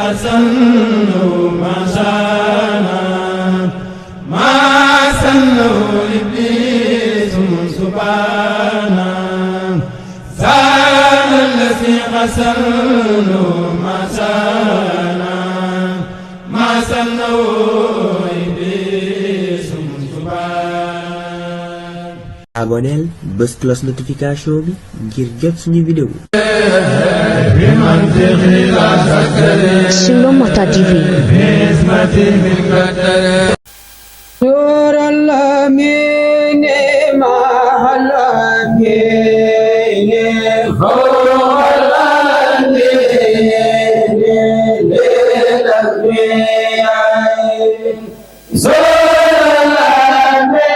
حسن ما شانا ما سنه إبليس سبحانا زال الذي حسن ما شانا ما سنه إبليس سبحانا. aboneel bës cloche notification bi ngir jot suñu vidéo. Suno Mata TV. نور الأمين مع الأمين فوق الأمين للأنبياء زور الأمين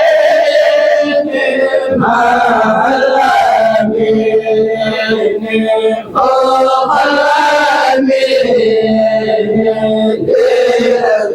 مع الأمين فوق الأمين للأنبياء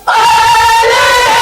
Allah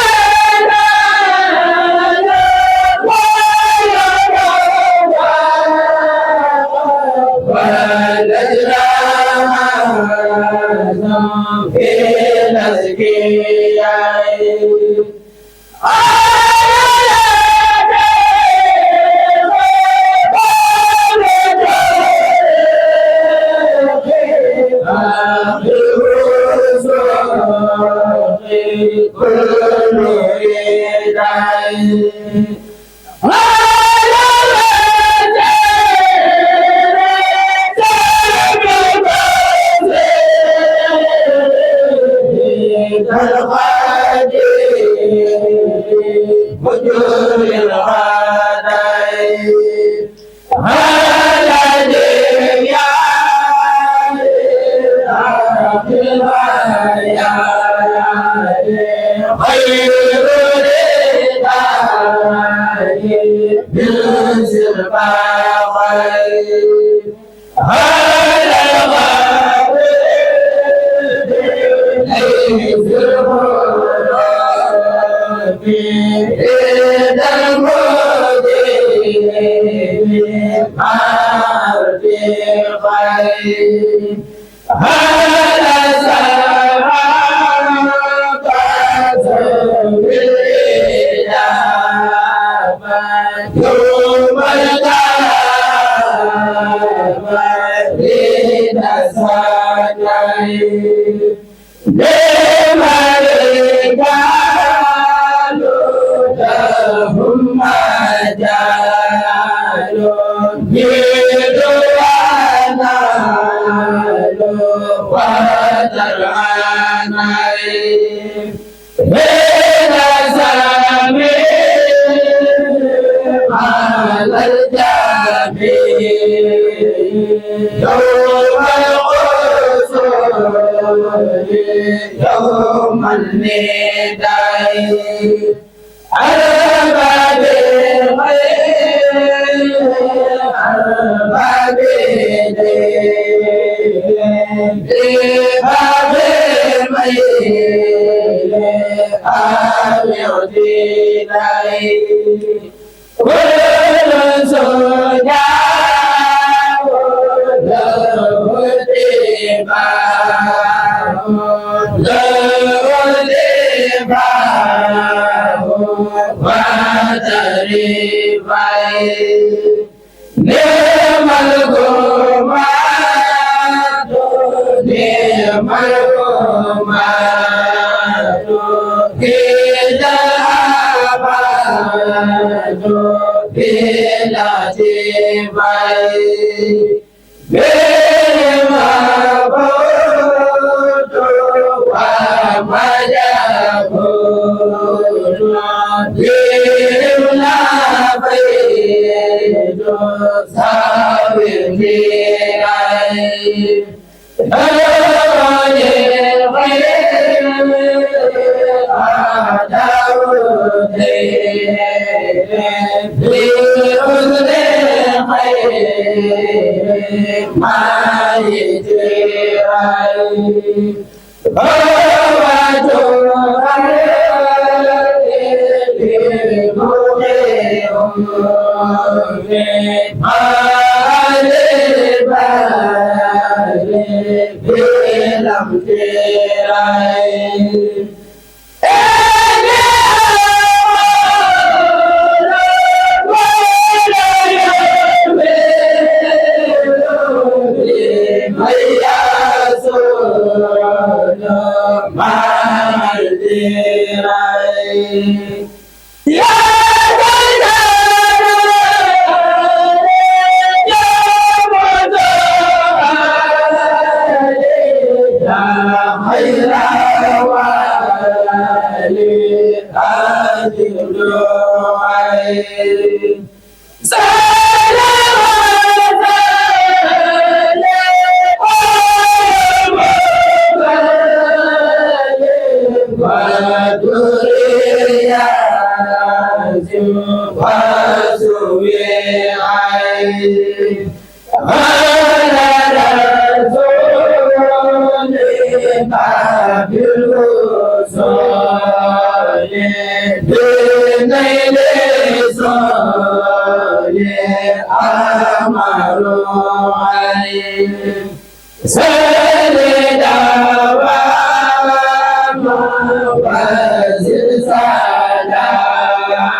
وزد سلاما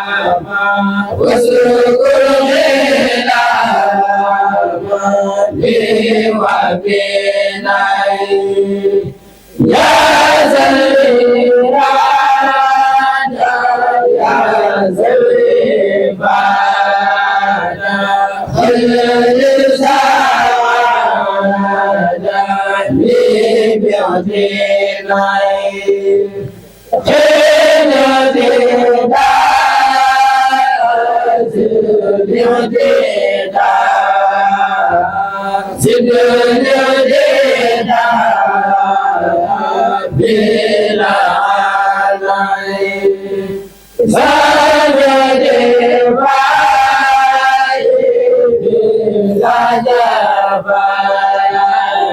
وسكر غلاما لي وبناي يا زليرانا يا زليبانا خلد سعادا لي بعدناي خلد دادا زد دادا بلا علي زاد دبي بلا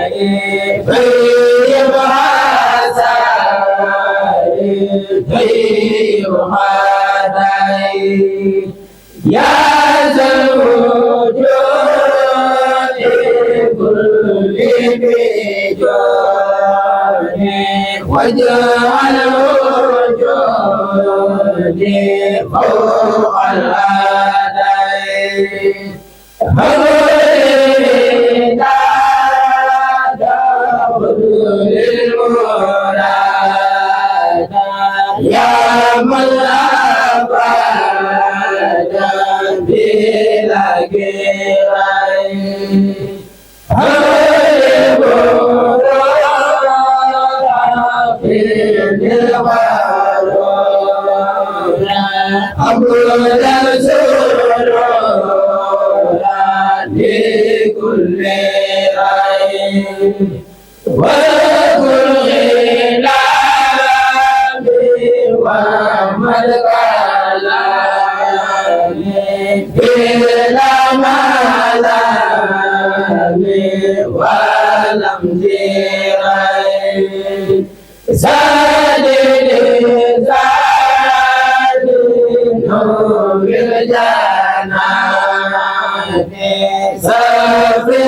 جبي طيب هزاي طيب هداي يا زوجي كل بجاني واجعل وجودي فوق الأداء هولي دادا للمراد يا من أبدا بلا غيري لكل عين وكل غلام وملكلام بلا ملام ولم ديرين زاد زاد نور الجنان سفي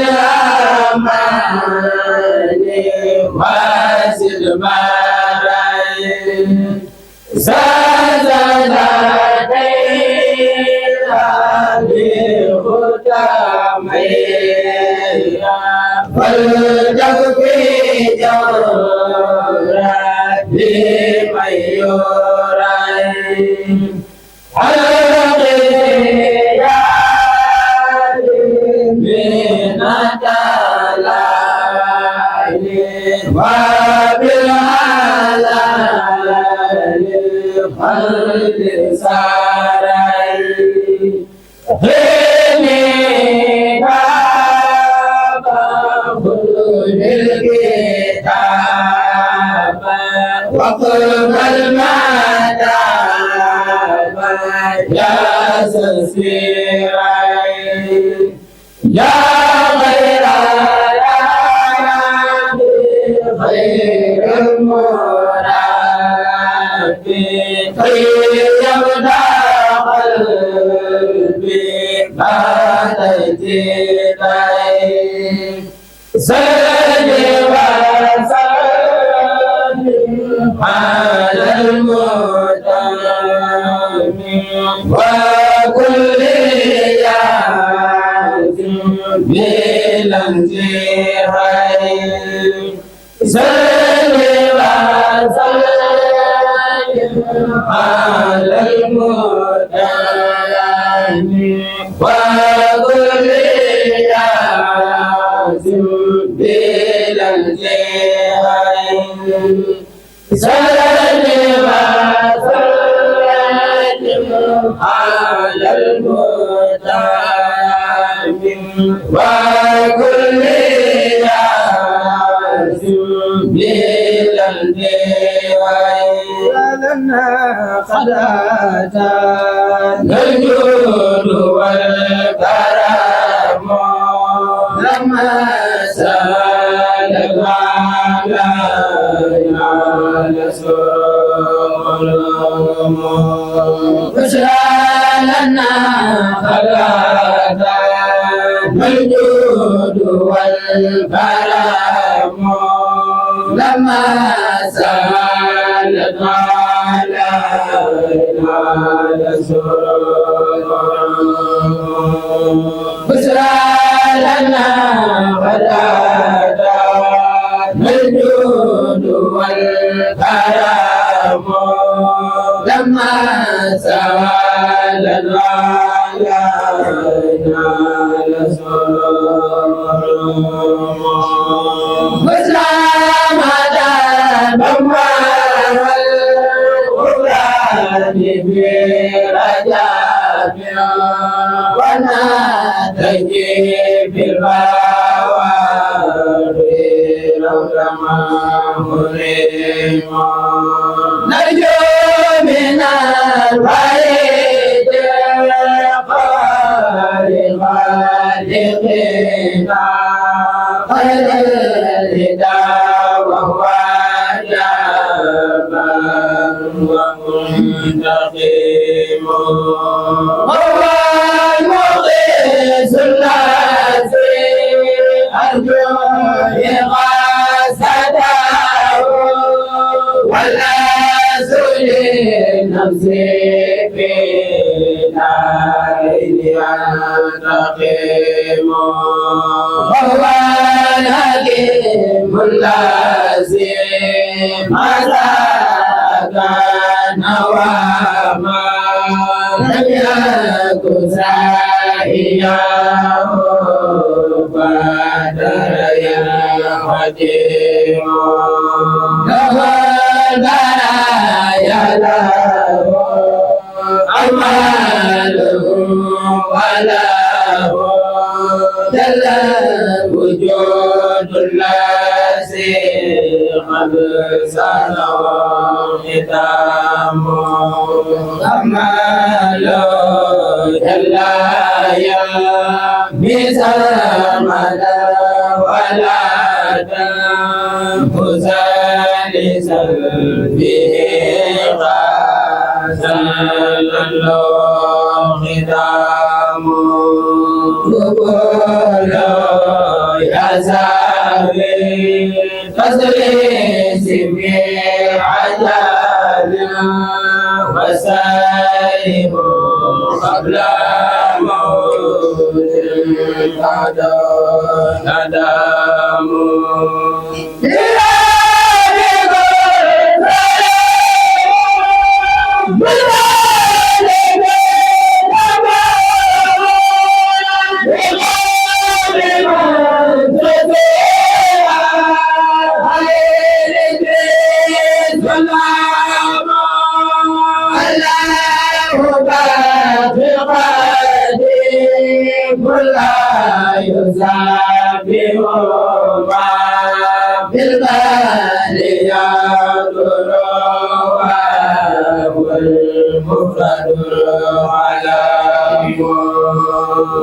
الأمان واسد المرين زادتين لختامين فالجب في جورات لمن يرين على القياد من الدلال وبالهلال خلد ساري غني بابا خذ الكتاب وقم المدام يا سسيري يا غير خير المراد خير يبدأ قلبي بعد ابتدائي سلم وسلم على المتم وكل ياسم بلا انتهاء سلم وسلم على المتم وكل ياسم بلا انتهاء سلم وسلم على المتم وكل ياسم بلا انتهاء لنا قد أتانا الجود والكرم لما سال العالم بشرى لنا قد أتانا الجود والكرم لما سال بشرى لنا غداة الجود والكرم لما سوال علينا بشرى مدى بمار القرآن برجاب وناتجي بالبوابر رغم مريم نرجو من الوحيد خالقنا خير الهدى وهو جابر ومنتقم وهو المغيث الذي أرجو إغاثته والأسر نفسي في نارين ينتقم وهو الحكيم الذي ماذا كان وما لم يكن سائياه بدر يهدم له البرايا له أعماله وله جل وجود الذي قد سنوا ختام أعماله جل يا بسرمد ولا تنفس لسلبه غزل ختام قبول يا زاوي تسليس بعجل وسائب قبل موت بعد ندم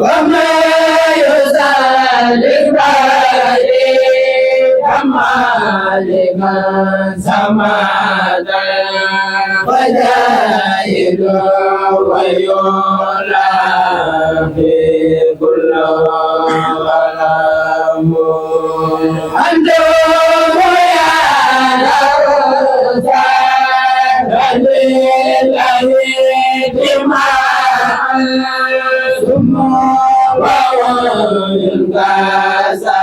وما يسالك لمن سماد وجاهد ويولى في كل ظلام أنتم يا نرسى لله دماء ثم وينقاسى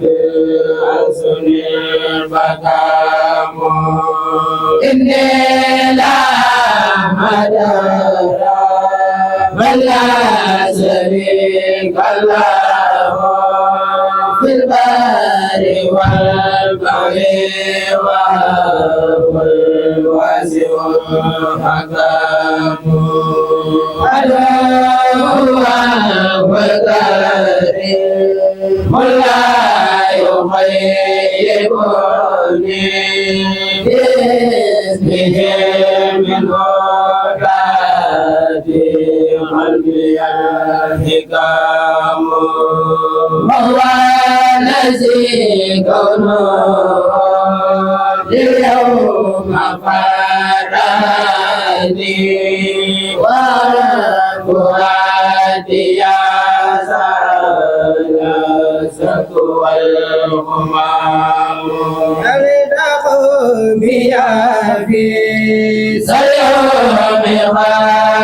بأسن البكام إني لا مدار ولا شريك له في البر والبحر وهو الواسع الحكام ولا يخيبني باسمه من هداتي قلبي الحكام وهو الذي كونه اليوم فراني وفؤادي يا سلاسة والغمام بيا في سيوم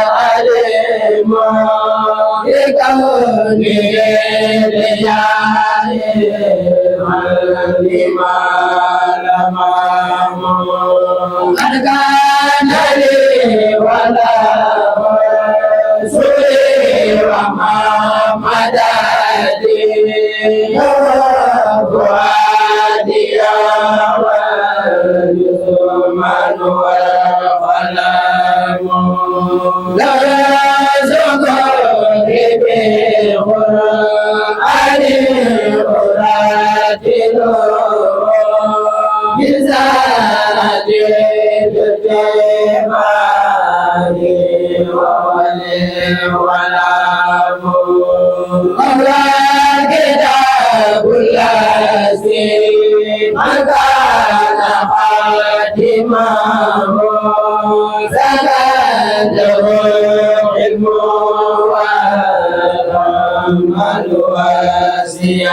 العليم بكوني لجاه لما لمام قد كان لي ولا سري وما مددي فؤادي والجسمان والقلم لا يزغني بالقرآن أرتل بزاد الجبال والعلم أولى كتاب الذي من كان خاتمه زكاته علم والعمل والصيام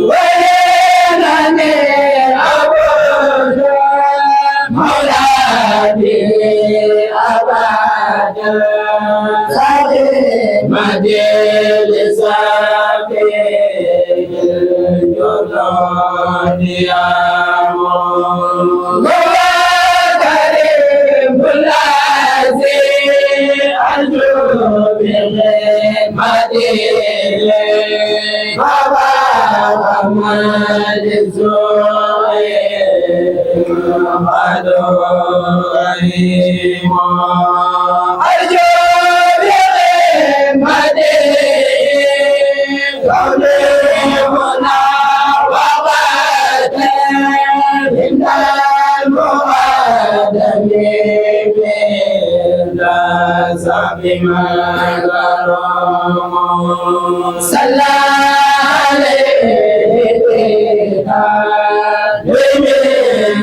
ولنني أبد مولاتي أبدا مجلس الجنود يامون وكريم الذي أرجو بخدمته بابا محمد الزوي قدوم أرجو قولنا وغدا إن المقدم بالنسب مكرم صلى عليه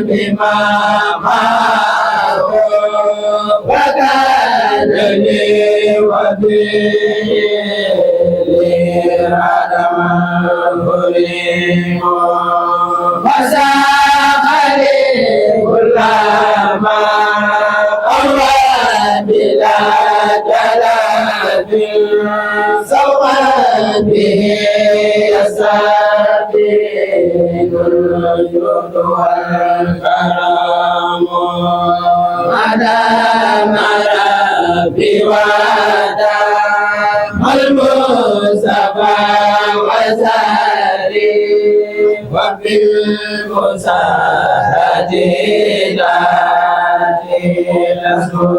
بما معه وكان لي وبه عدم الظلم وساخني كل ما أمر بلا جلال سوى به يستبين الجود والكرم أدام ربي ودام المصطفى وزاري وبالمساعدة الأسرم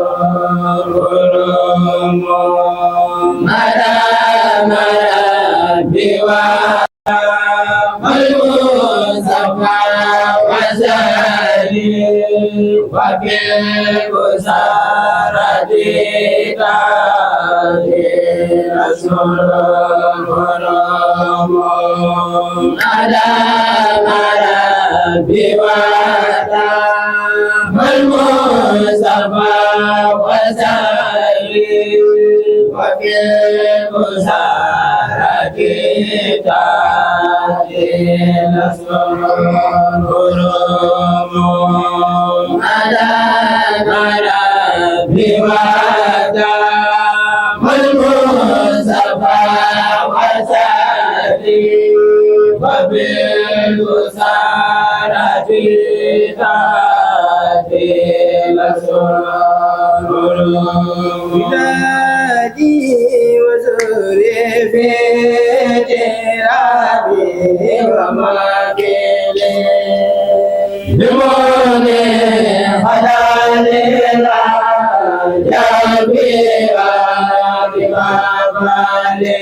مدام ربي ودام المصطفى وزاري وبالمساعدة أدام ربي ودام المصطفى وزاري وبالمساعدة أدام ربي ودام المصطفى وزاري وبالمساعدة ولادي وزوري في جرابي ومكيلي لموني خدالي لا جابيرا بمبالي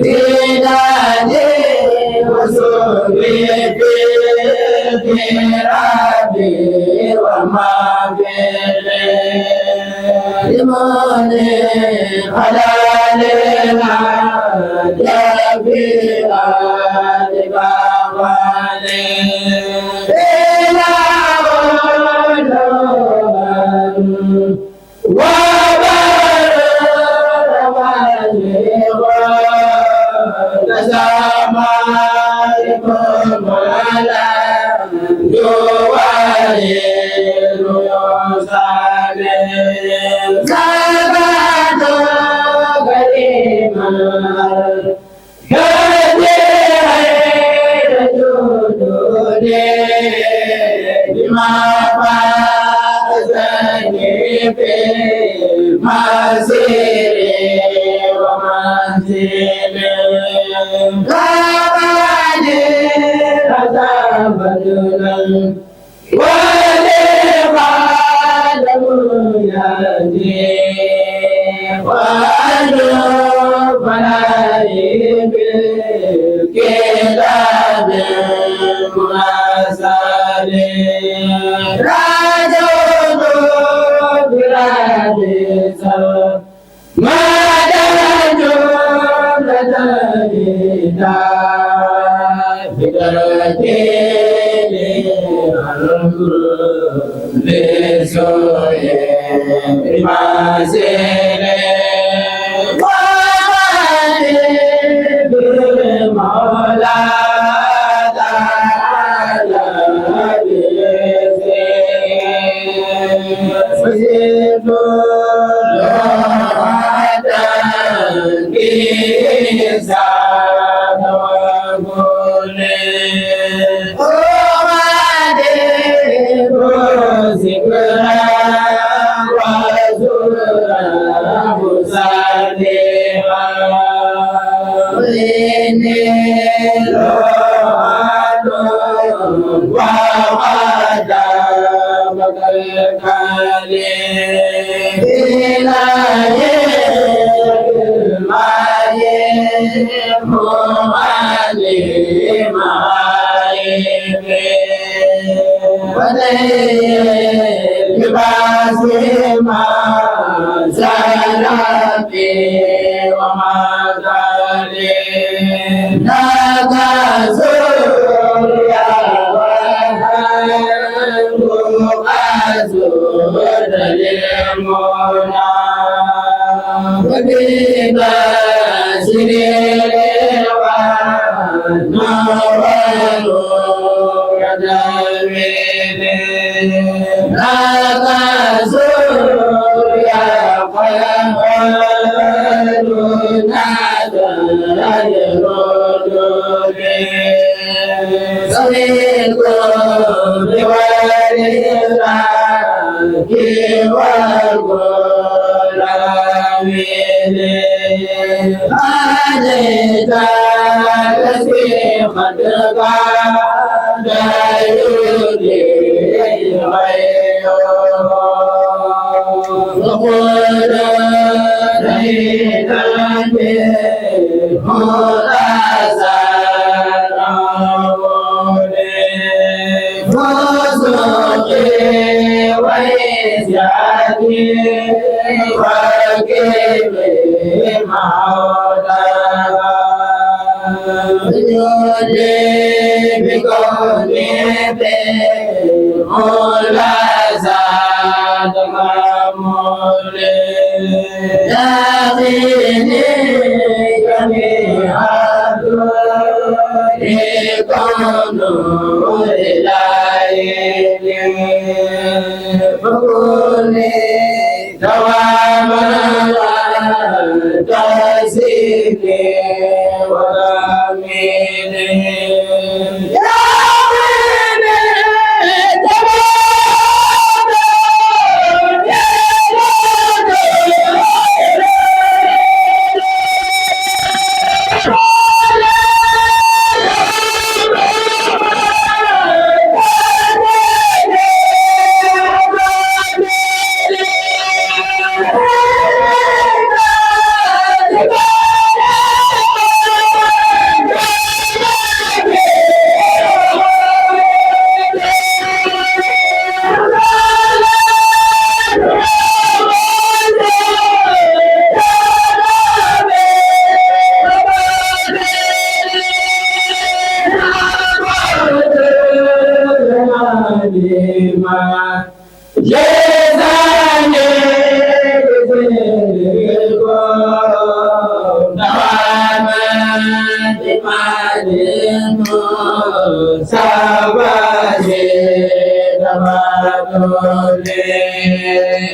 بيداني وسوري بربي وما بيلي لموني خدالي لا جابيرا بمبالي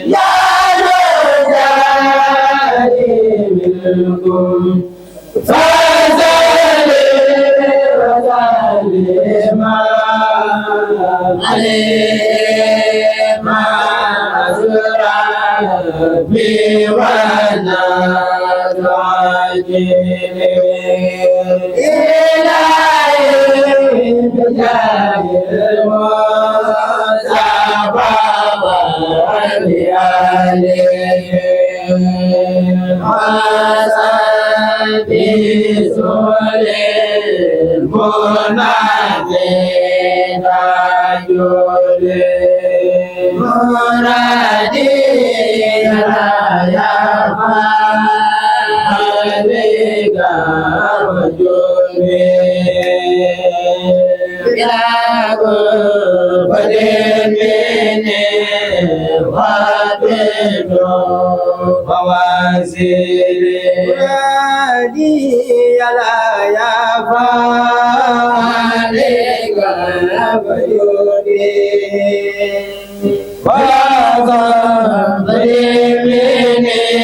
يا رجالي منكم فزلي وسلما عليه ما أسرع في ونجم إلهي بجاه المصطفى والآله وصحبه سل المنادين رجل مرادي لا يفعل بك رجل بلا قدر مني وابن فوازير مرادي لا يفعل بك رجل وقدر مني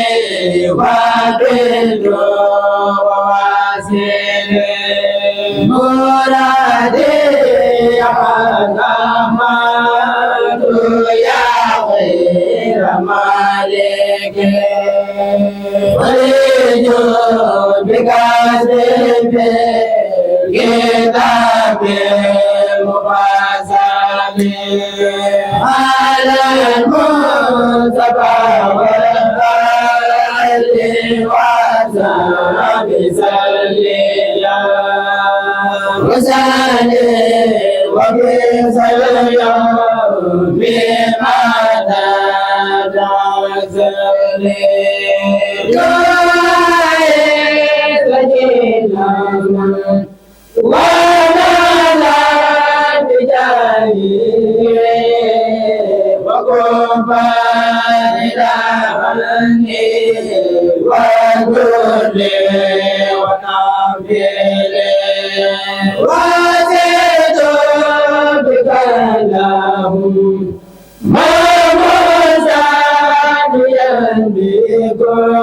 وابن فوازير مرادي محمد يا خير مالك وليجو بكاسب كتاب المفاسد على المصطفى والآل وصحبه سليا وسلم وبسلم بما تدعسل وما لا بجاهه وقم إلى مني وكل ونافل وزيد بك لهم ما مزاديا بكم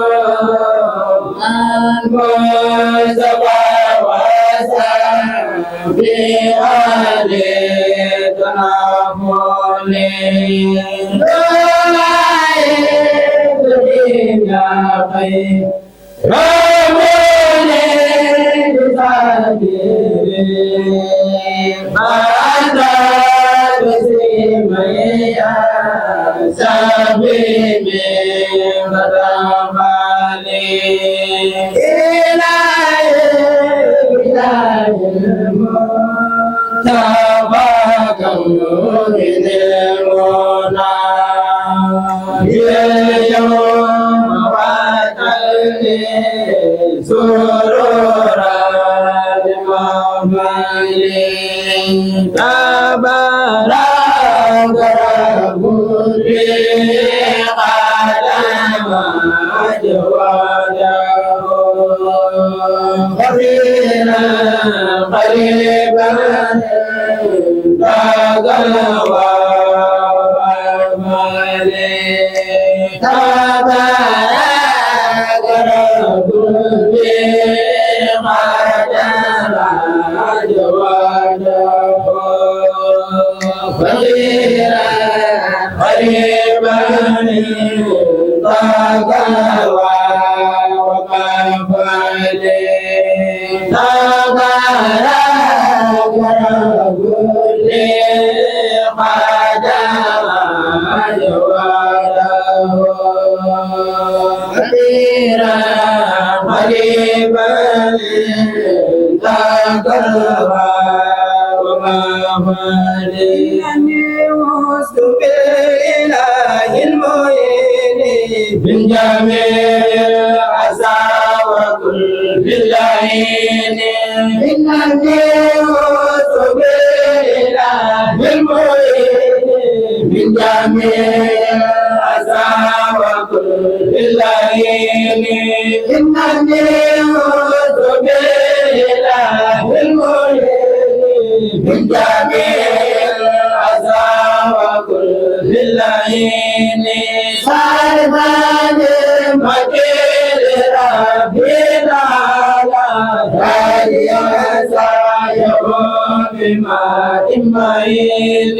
المصطفى وسلم من جميع الأذى المعين سلمان مكير ربنا على سعيه بما معين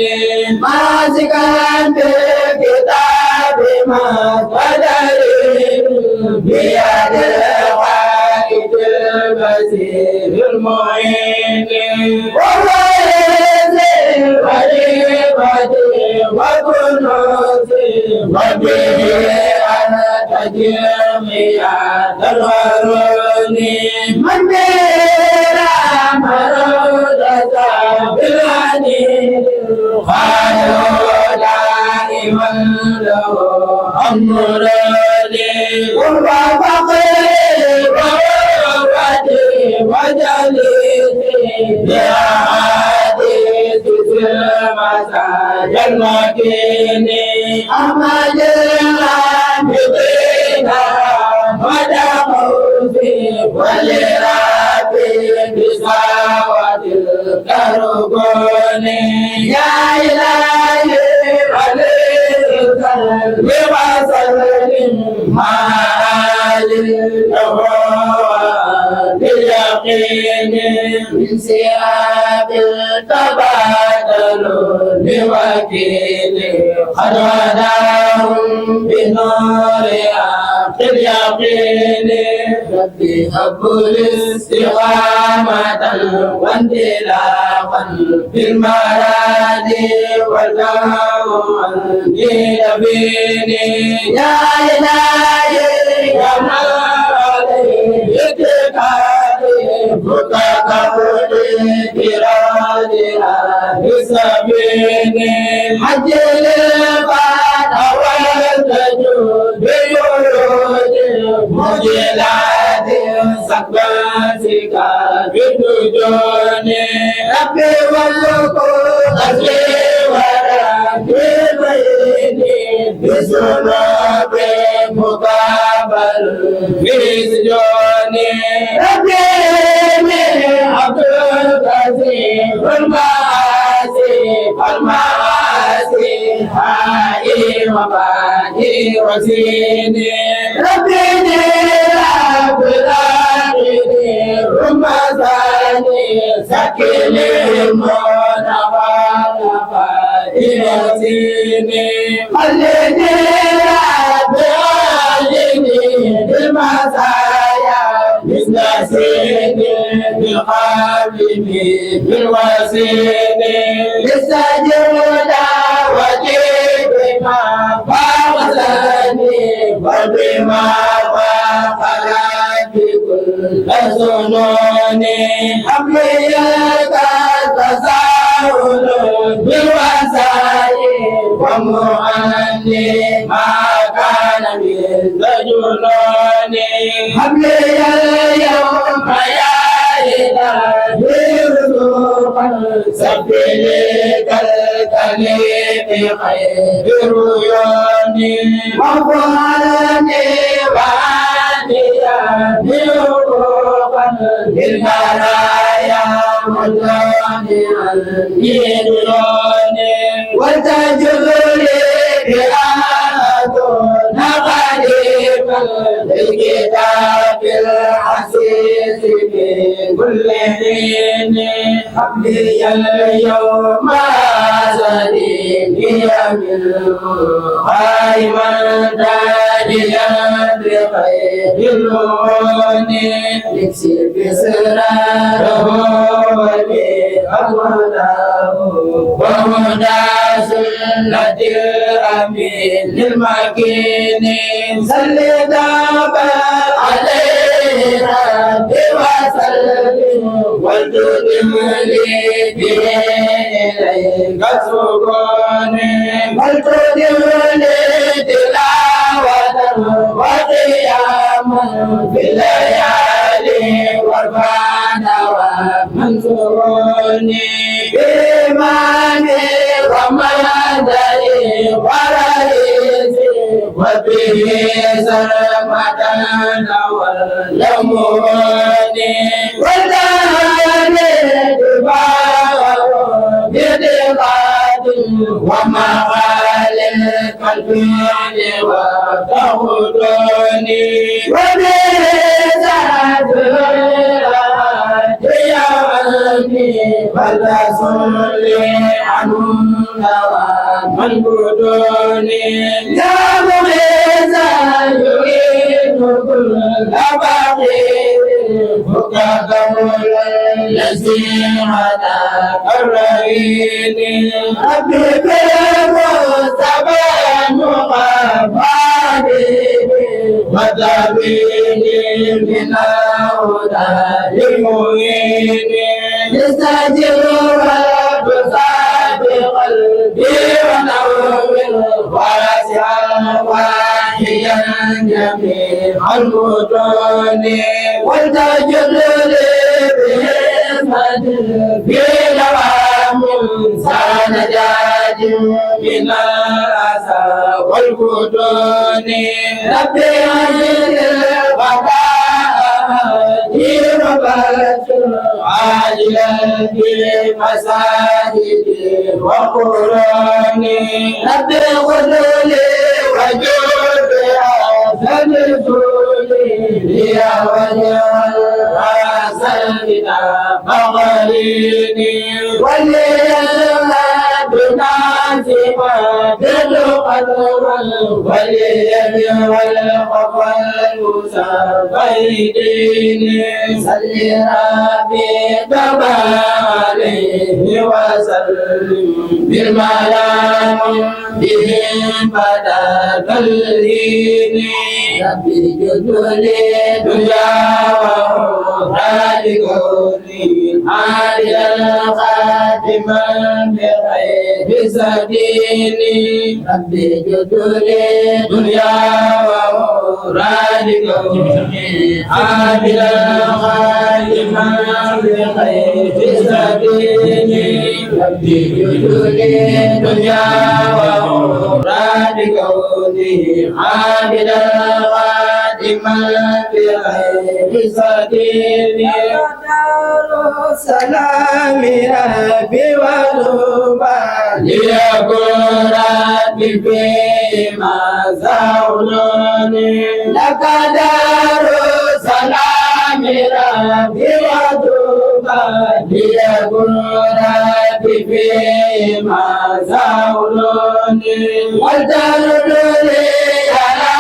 ماسكا بكتاب ما قدر بيد الواحد البصير المعين وهو وكنوز وبه أنا تجميع الهرون من بلا مرودة بالعنين خالو دائما له أمرني وهو فقير ووردي وجليسي بأحاديث المساجد المكين أحمد العابدين ودموزي ولربي بساوة الكربون يا إلهي عليك وسلم مع باليقين من سياب التبادل لوكيل قد وداهم بنور اليقين ربي هب الاستقامة وانطلاقا في المراد والدوام عندي نبيني يا إلهي يا مولاي فتقبل برادها بسبيل حج الفتح والتجود بيود مجلات سكباتك بالدجون ربي والقوة أسلي وربي بيني بسنوب مقابل في سجوني ربي عبد الكثير المعاصي هاي وباقي وزيني ربي رب العالمين رمضاني سكيني منفى وزيني خليني رب العالمين بالمزايا مثل سيدي بالقابل بالوسيل بالسجود وجيب ما فاوزني وبما فاقلت بكل ظنوني حميك تساهل بالوسائل ومعني ما كان من جنوني حملي اليوم يا إلهي رزقا سبيلك الكريم خير عيوني وفعلني وعاديا بحقوقا للبرايا والله عني دوني وتجد لي بآياتنا قريبا للكتاب العزيز في كل حين حبلي اليوم سليمي منه قائما تاجيا بخير اللون نكسي بسراره وبأمره وهدى سنة الأمين للمكين صل دابا عليه ربي وسلم والتدم لي به إليك سكوني والتدم لي تلاوة وقياما في الليالي وارفعنا ومنصورني بإيماني ومدني ورئيسي وبه سرمدنا واليموني والداني دباغ بدقات ومغال والفعل والتغضن وبرزاق يومي فلتصلي عنهم دوام البدون يا مغيثا يريد كل بقير فككمل نسيحة الرهين ربي بالمصطفى المقفى وتبيني من الهدى المعين يستجيب وتصاب قلبي ونور واسعا واحيا جميع المدن والتجد لي بحكمة في دوام سنجاة من الأسى والفتون ربي أجل البقاء جيب بشر عاجلا في مساجدي وقراني ربي خذ لي وجود فلتولي لي وجه سيدنا مغريني ولي بناسبة بالقدر والولي والخفى المسافيدين صلي ربي تبا عليه وسلم بالملام بهم بدا كالهين ربي جدولي دنيا وأخرى لكوني عاليا خاتما بخير سديني ربي جدولي دنيا وأخرى لكوني عاليا خاتما بخير سديني ربي جدولي دنيا وأخرى لكوني عاليا خاتما بخير سديني سلام ربي وربا ليكون ربي فيما زولني لك دار سلام ربي وربا ليكون ربي فيما زولني والجلد لي على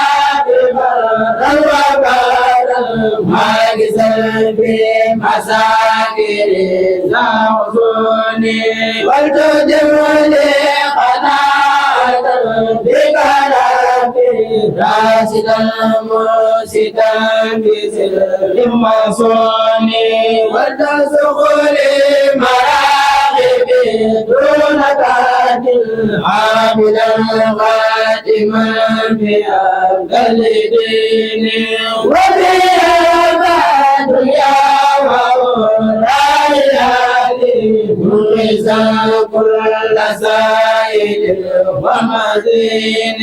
في مساكر زوزوني والتجملي قناة بكرامي راسدا موسدا بسر مصوني والتسخلي مراغبي دون كاتل عاملا خاتما بأفضل دين يا ورايالي مرزا كل سائل ومدين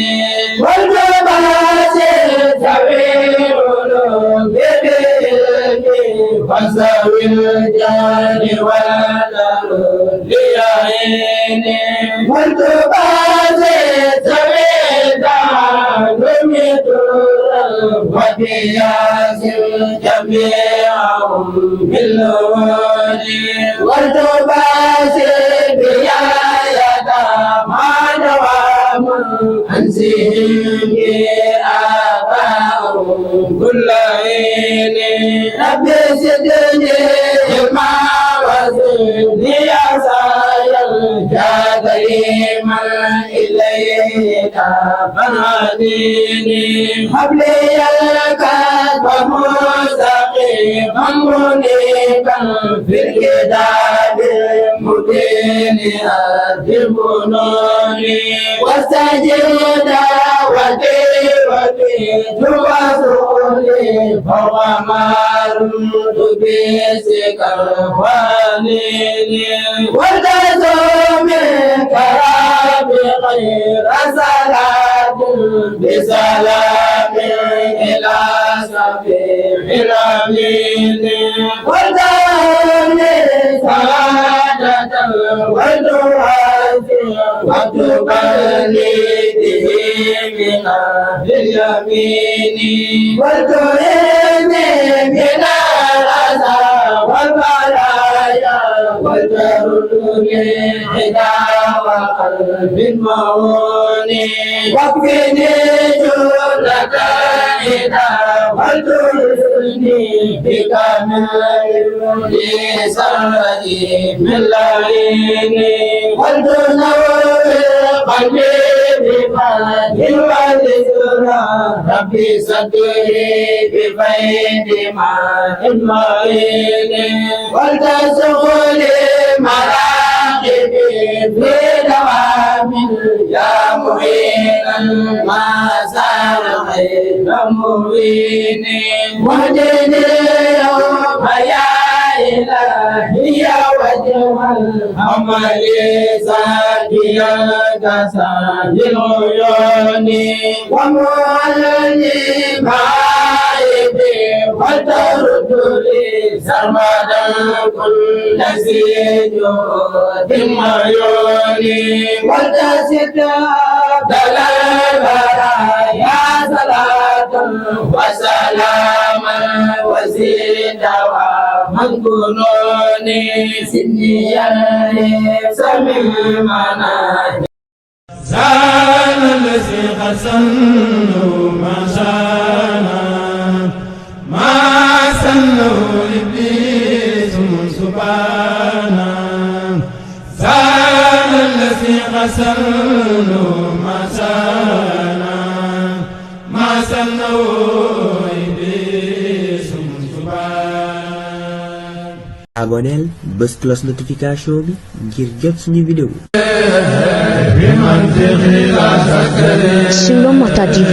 والجباسل سبيل ببيني فسوي الجان والنار ليعيني والجباسل سبيل دميت وبياس جميعهم بالهدى والتباسل بياية ما دوام أنسهم آباءهم كل حين ربي سدني ما وزدني عسايا يا كريما إليك فناديني هب لي الكتب مستقيما منيبا في الكتاب المبين هدي الفنون واستجب دعوتي وبيت وصولي فوق ما رمت بسك الفانين والتزم كرام غير صلاة بسلام إلى سبيل الأمين والتزم سعادة والدعاء وتبلي به بنا باليمين والتهيني من الأذى والبلايا والتردني حدا وقلب المعون واكفني جلك إذا والترسلني بكامل لسري من لعيني والتنور قلبي بفضل والذكرى ربي صدري بفيد ماء المعين ولتسغلي مراقبي في دوام يا معينا ما زال خير معين واهدني يوم يا إلهي وجه الأمل ساقيا كساد العيون ومعلني معايبي وترد لي سرمدا كل سجود العيون وتسد دلال يا صلاة وسلاما وزيد من كنوني سنيا سميمنا زال الذي خسنه ما شانا ما سنه إبليس سبحانا زال الذي خسنه ما شانا ما سنه إبليس سبحانا aboneel bës cloche notification bi ngir jot suñu vidéo. Sur le Mota TV.